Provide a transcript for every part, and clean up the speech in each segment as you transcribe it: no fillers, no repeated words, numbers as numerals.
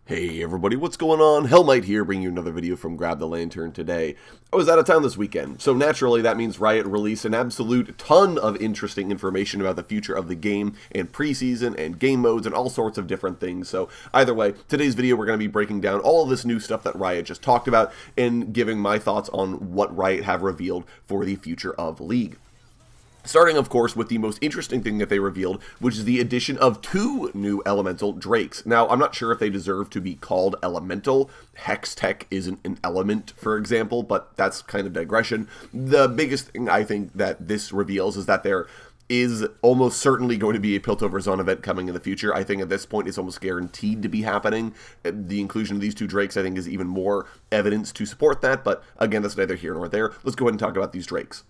Hey everybody, what's going on? Hellmite here, bringing you another video from Grab the Lantern today. I was out of town this weekend, so naturally that means Riot released an absolute ton of interesting information about the future of the game and preseason and game modes and all sorts of different things. So either way, today's video we're going to be breaking down all of this new stuff that Riot just talked about and giving my thoughts on what Riot have revealed for the future of League. Starting, of course, with the most interesting thing that they revealed, which is the addition of 2 new elemental drakes. Now, I'm not sure if they deserve to be called elemental. Hextech isn't an element, for example, but that's kind of digression. The biggest thing I think that this reveals is that there is almost certainly going to be a Piltover Zone event coming in the future. I think at this point it's almost guaranteed to be happening. The inclusion of these 2 drakes, I think, is even more evidence to support that, but again, that's neither here nor there. Let's go ahead and talk about these drakes.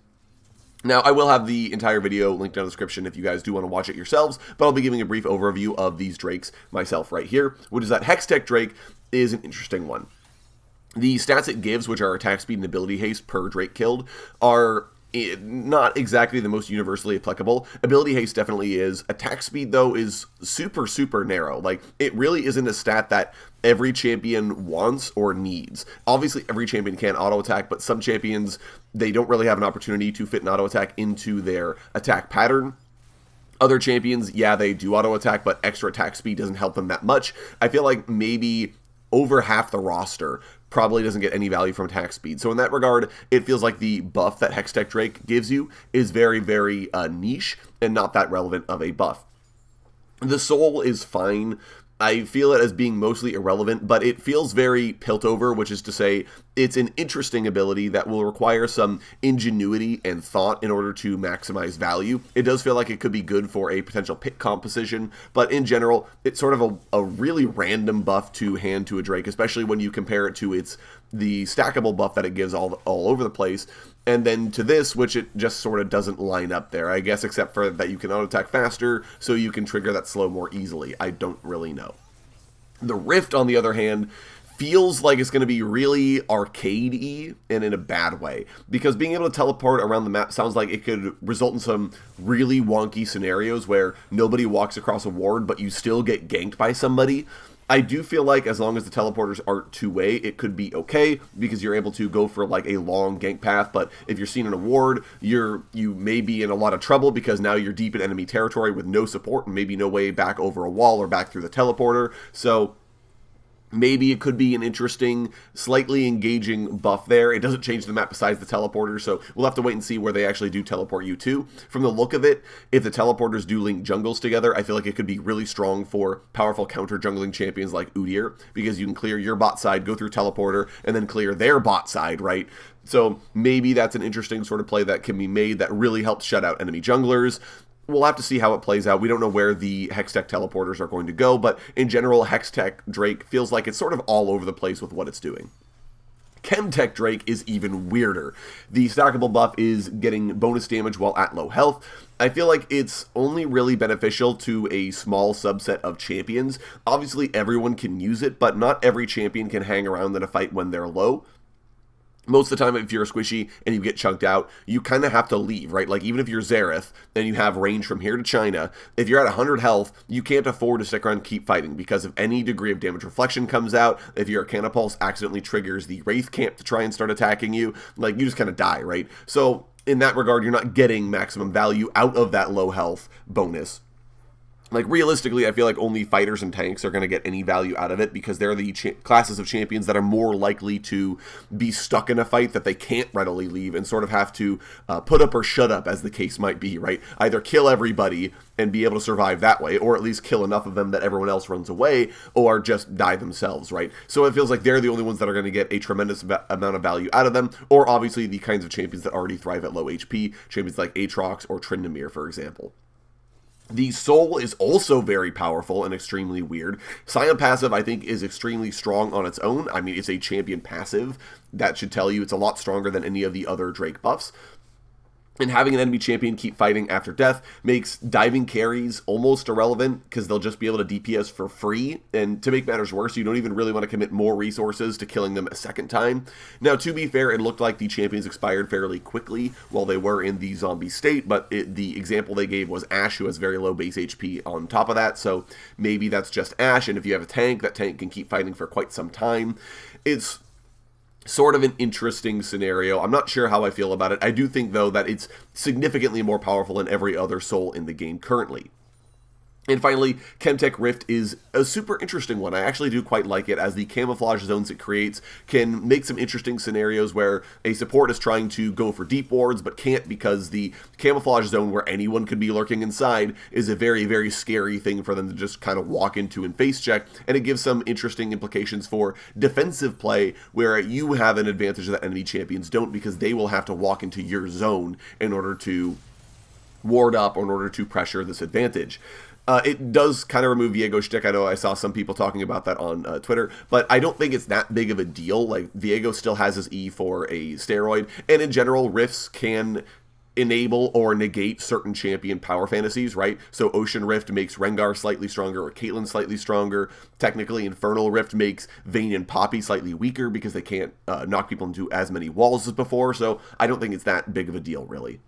Now, I will have the entire video linked down in the description if you guys do want to watch it yourselves, but I'll be giving a brief overview of these drakes myself right here, which is that Hextech Drake is an interesting one. The stats it gives, which are attack speed and ability haste per Drake killed, are not exactly the most universally applicable. Ability haste definitely is. Attack speed, though, is super narrow. Like, it really isn't a stat that every champion wants or needs. Obviously, every champion can auto-attack, but some champions, they don't really have an opportunity to fit an auto-attack into their attack pattern. Other champions, yeah, they do auto-attack, but extra attack speed doesn't help them that much. I feel like maybe over half the roster probably doesn't get any value from attack speed. So in that regard, it feels like the buff that Hextech Drake gives you is very niche and not that relevant of a buff. The soul is fine. I feel it as being mostly irrelevant, but it feels very Piltover, which is to say it's an interesting ability that will require some ingenuity and thought in order to maximize value. It does feel like it could be good for a potential pick composition, but in general, it's sort of a really random buff to hand to a Drake, especially when you compare it to the stackable buff that it gives all over the place, and then to this, which it just sort of doesn't line up there, I guess, except for that you can auto-attack faster, so you can trigger that slow more easily. I don't really know. The Rift, on the other hand, feels like it's going to be really arcade-y and in a bad way, because being able to teleport around the map sounds like it could result in some really wonky scenarios where nobody walks across a ward, but you still get ganked by somebody. I do feel like as long as the teleporters aren't two-way, it could be okay, because you're able to go for like a long gank path, but if you're seen in a ward, you may be in a lot of trouble because now you're deep in enemy territory with no support and maybe no way back over a wall or back through the teleporter. So maybe it could be an interesting, slightly engaging buff there. It doesn't change the map besides the teleporters, so we'll have to wait and see where they actually do teleport you to. From the look of it, if the teleporters do link jungles together, I feel like it could be really strong for powerful counter jungling champions like Udyr, because you can clear your bot side, go through teleporter, and then clear their bot side, right? So maybe that's an interesting sort of play that can be made that really helps shut out enemy junglers. We'll have to see how it plays out. We don't know where the Hextech teleporters are going to go, but in general, Hextech Drake feels like it's sort of all over the place with what it's doing. Chemtech Drake is even weirder. The stackable buff is getting bonus damage while at low health. I feel like it's only really beneficial to a small subset of champions. Obviously, everyone can use it, but not every champion can hang around in a fight when they're low. Most of the time, if you're a squishy and you get chunked out, you kind of have to leave, right? Like, even if you're Xerath and you have range from here to China, if you're at 100 health, you can't afford to stick around and keep fighting, because if any degree of damage reflection comes out, if your Canapulse accidentally triggers the Wraith camp to try and start attacking you, like, you just kind of die, right? So, in that regard, you're not getting maximum value out of that low health bonus. Like, realistically, I feel like only fighters and tanks are going to get any value out of it, because they're the classes of champions that are more likely to be stuck in a fight that they can't readily leave and sort of have to put up or shut up, as the case might be, right? Either kill everybody and be able to survive that way, or at least kill enough of them that everyone else runs away, or just die themselves, right? So it feels like they're the only ones that are going to get a tremendous amount of value out of them, or obviously the kinds of champions that already thrive at low HP, champions like Aatrox or Tryndamere, for example. The Soul is also very powerful and extremely weird. Scion passive, I think, is extremely strong on its own. I mean, it's a champion passive. That should tell you it's a lot stronger than any of the other Drake buffs. And having an enemy champion keep fighting after death makes diving carries almost irrelevant because they'll just be able to DPS for free. And to make matters worse, you don't even really want to commit more resources to killing them a second time. Now, to be fair, it looked like the champions expired fairly quickly while they were in the zombie state, but the example they gave was Ashe, who has very low base HP on top of that, so maybe that's just Ashe, and if you have a tank, that tank can keep fighting for quite some time. It's sort of an interesting scenario. I'm not sure how I feel about it. I do think, though, that it's significantly more powerful than every other soul in the game currently. And finally, Chemtech Rift is a super interesting one. I actually do quite like it, as the camouflage zones it creates can make some interesting scenarios where a support is trying to go for deep wards but can't because the camouflage zone where anyone could be lurking inside is a very, very scary thing for them to just kind of walk into and face check, and it gives some interesting implications for defensive play where you have an advantage that enemy champions don't because they will have to walk into your zone in order to ward up or in order to pressure this advantage. It does kind of remove Viego's shtick. I know I saw some people talking about that on Twitter, but I don't think it's that big of a deal. Like, Viego still has his E for a steroid, and in general, rifts can enable or negate certain champion power fantasies, right? So Ocean Rift makes Rengar slightly stronger or Caitlyn slightly stronger. Technically, Infernal Rift makes Vayne and Poppy slightly weaker because they can't knock people into as many walls as before, so I don't think it's that big of a deal, really.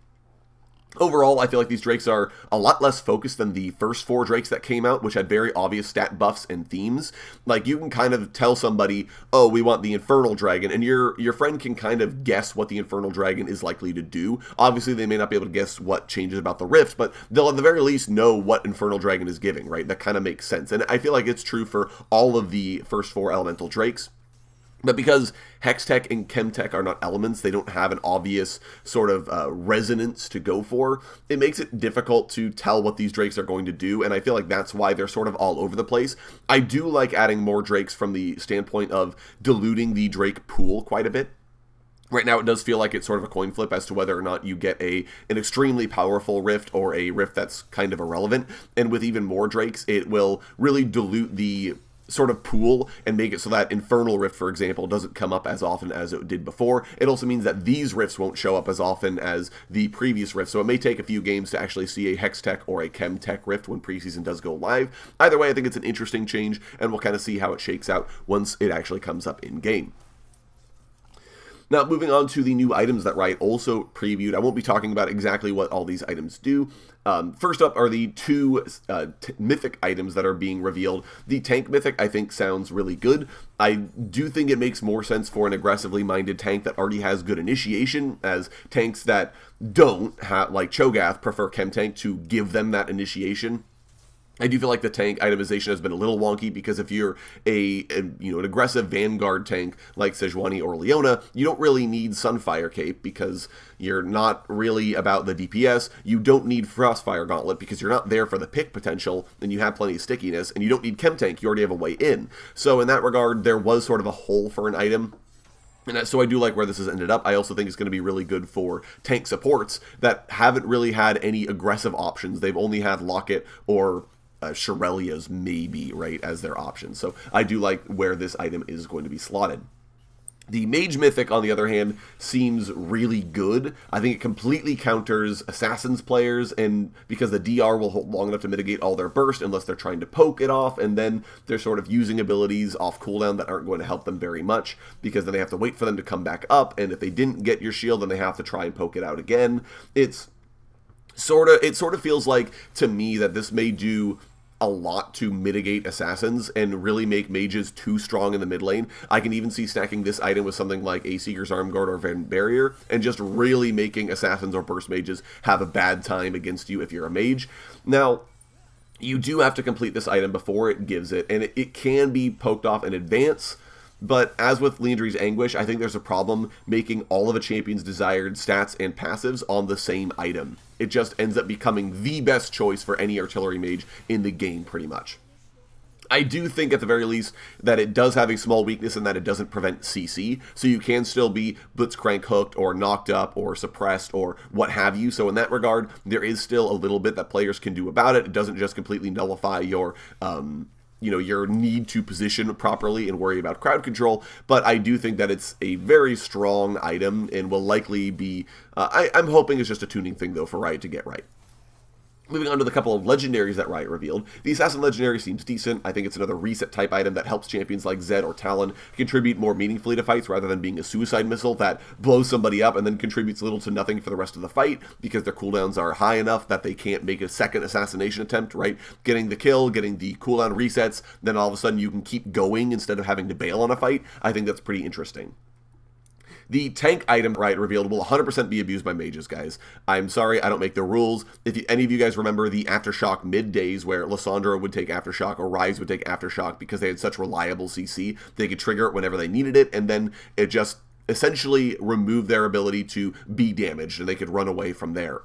Overall, I feel like these Drakes are a lot less focused than the first 4 Drakes that came out, which had very obvious stat buffs and themes. Like, you can kind of tell somebody, oh, we want the Infernal Dragon, and your friend can kind of guess what the Infernal Dragon is likely to do. Obviously, they may not be able to guess what changes about the Rift, but they'll at the very least know what Infernal Dragon is giving, right? That kind of makes sense, and I feel like it's true for all of the first 4 Elemental Drakes. But because Hextech and Chemtech are not elements, they don't have an obvious sort of resonance to go for, it makes it difficult to tell what these Drakes are going to do, and I feel like that's why they're sort of all over the place. I do like adding more Drakes from the standpoint of diluting the Drake pool quite a bit. Right now, it does feel like it's sort of a coin flip as to whether or not you get an extremely powerful Rift or a Rift that's kind of irrelevant, and with even more Drakes, it will really dilute the sort of pool and make it so that Infernal Rift, for example, doesn't come up as often as it did before. It also means that these Rifts won't show up as often as the previous Rift, so it may take a few games to actually see a Hextech or a Chemtech Rift when preseason does go live. Either way, I think it's an interesting change, and we'll kind of see how it shakes out once it actually comes up in-game. Now, moving on to the new items that Riot also previewed. I won't be talking about exactly what all these items do. First up are the 2 mythic items that are being revealed. The tank mythic, I think, sounds really good. I do think it makes more sense for an aggressively minded tank that already has good initiation, as tanks that don't have, like Cho'Gath, prefer Chemtank to give them that initiation. I do feel like the tank itemization has been a little wonky because if you're an aggressive Vanguard tank like Sejuani or Leona, you don't really need Sunfire Cape because you're not really about the DPS. You don't need Frostfire Gauntlet because you're not there for the pick potential and you have plenty of stickiness, and you don't need Chemtank, you already have a way in. So in that regard, there was sort of a hole for an item. And so I do like where this has ended up. I also think it's going to be really good for tank supports that haven't really had any aggressive options. They've only had Locket or Shirelia's maybe, right, as their options. So I do like where this item is going to be slotted. The Mage Mythic, on the other hand, seems really good. I think it completely counters Assassins players, and because the DR will hold long enough to mitigate all their burst unless they're trying to poke it off, and then they're sort of using abilities off cooldown that aren't going to help them very much, because then they have to wait for them to come back up, and if they didn't get your shield, then they have to try and poke it out again. It sort of feels like, to me, that this may do a lot to mitigate Assassins and really make mages too strong in the mid lane. I can even see stacking this item with something like a Seeker's Arm Guard or Van Barrier and just really making Assassins or Burst Mages have a bad time against you if you're a mage. Now, you do have to complete this item before it gives it, and it can be poked off in advance. But as with Liandry's Anguish, I think there's a problem making all of a champion's desired stats and passives on the same item. It just ends up becoming the best choice for any artillery mage in the game, pretty much. I do think, at the very least, that it does have a small weakness in that it doesn't prevent CC, so you can still be Blitzcrank hooked or knocked up or suppressed or what have you. So in that regard, there is still a little bit that players can do about it. It doesn't just completely nullify your you know, your need to position properly and worry about crowd control, but I do think that it's a very strong item and will likely be, I'm hoping it's just a tuning thing though for Riot to get right. Moving on to the couple of legendaries that Riot revealed. The Assassin Legendary seems decent. I think it's another reset type item that helps champions like Zed or Talon contribute more meaningfully to fights rather than being a suicide missile that blows somebody up and then contributes little to nothing for the rest of the fight because their cooldowns are high enough that they can't make a second assassination attempt, right? Getting the kill, getting the cooldown resets, then all of a sudden you can keep going instead of having to bail on a fight. I think that's pretty interesting. The tank item Riot revealed will 100% be abused by mages, guys. I'm sorry, I don't make the rules. If any of you guys remember the Aftershock mid days where Lissandra would take Aftershock or Ryze would take Aftershock because they had such reliable CC, they could trigger it whenever they needed it, and then it just essentially removed their ability to be damaged, and they could run away from there.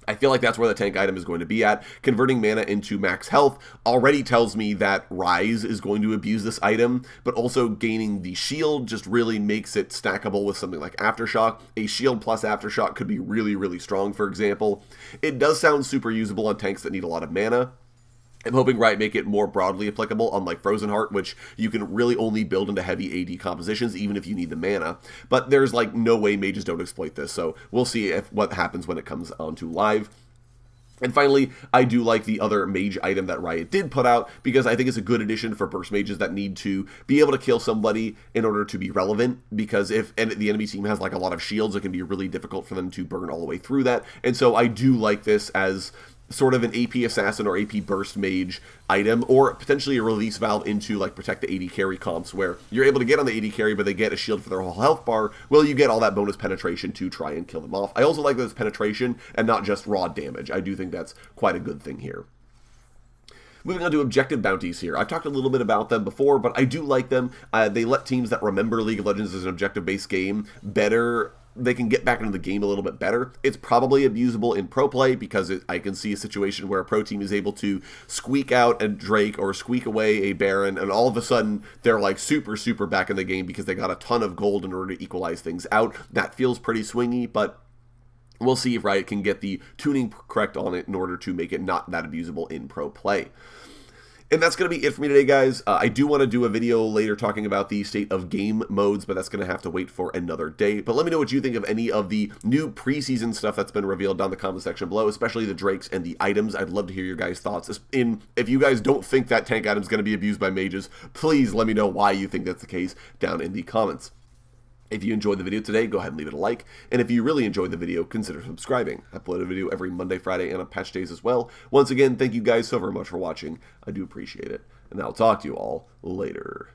I feel like that's where the tank item is going to be at. Converting mana into max health already tells me that Ryze is going to abuse this item, but also gaining the shield just really makes it stackable with something like Aftershock. A shield plus Aftershock could be really, really strong, for example. It does sound super usable on tanks that need a lot of mana. I'm hoping Riot make it more broadly applicable, unlike Frozen Heart, which you can really only build into heavy AD compositions, even if you need the mana. But there's like no way mages don't exploit this, so we'll see what happens when it comes onto live. And finally, I do like the other mage item that Riot did put out, because I think it's a good addition for burst mages that need to be able to kill somebody in order to be relevant, because if the enemy team has like a lot of shields, it can be really difficult for them to burn all the way through that. And so I do like this as sort of an AP assassin or AP burst mage item, or potentially a release valve into like protect the AD carry comps where you're able to get on the AD carry but they get a shield for their whole health bar. Well, you get all that bonus penetration to try and kill them off. I also like this penetration and not just raw damage. I do think that's quite a good thing here. Moving on to objective bounties here. I've talked a little bit about them before, but I do like them. They let teams that remember League of Legends as an objective-based game better. They can get back into the game a little bit better. It's probably abusable in pro play because I can see a situation where a pro team is able to squeak out a Drake or squeak away a Baron, and all of a sudden they're like super back in the game because they got a ton of gold in order to equalize things out. That feels pretty swingy, but we'll see if Riot can get the tuning correct on it in order to make it not that abusable in pro play. And that's going to be it for me today, guys. I do want to do a video later talking about the state of game modes, but that's going to have to wait for another day. But let me know what you think of any of the new preseason stuff that's been revealed down in the comment section below, especially the Drakes and the items. I'd love to hear your guys' thoughts. If you guys don't think that tank item is going to be abused by mages, please let me know why you think that's the case down in the comments. If you enjoyed the video today, go ahead and leave it a like. And if you really enjoyed the video, consider subscribing. I upload a video every Monday, Friday, and on patch days as well. Once again, thank you guys so very much for watching. I do appreciate it. And I'll talk to you all later.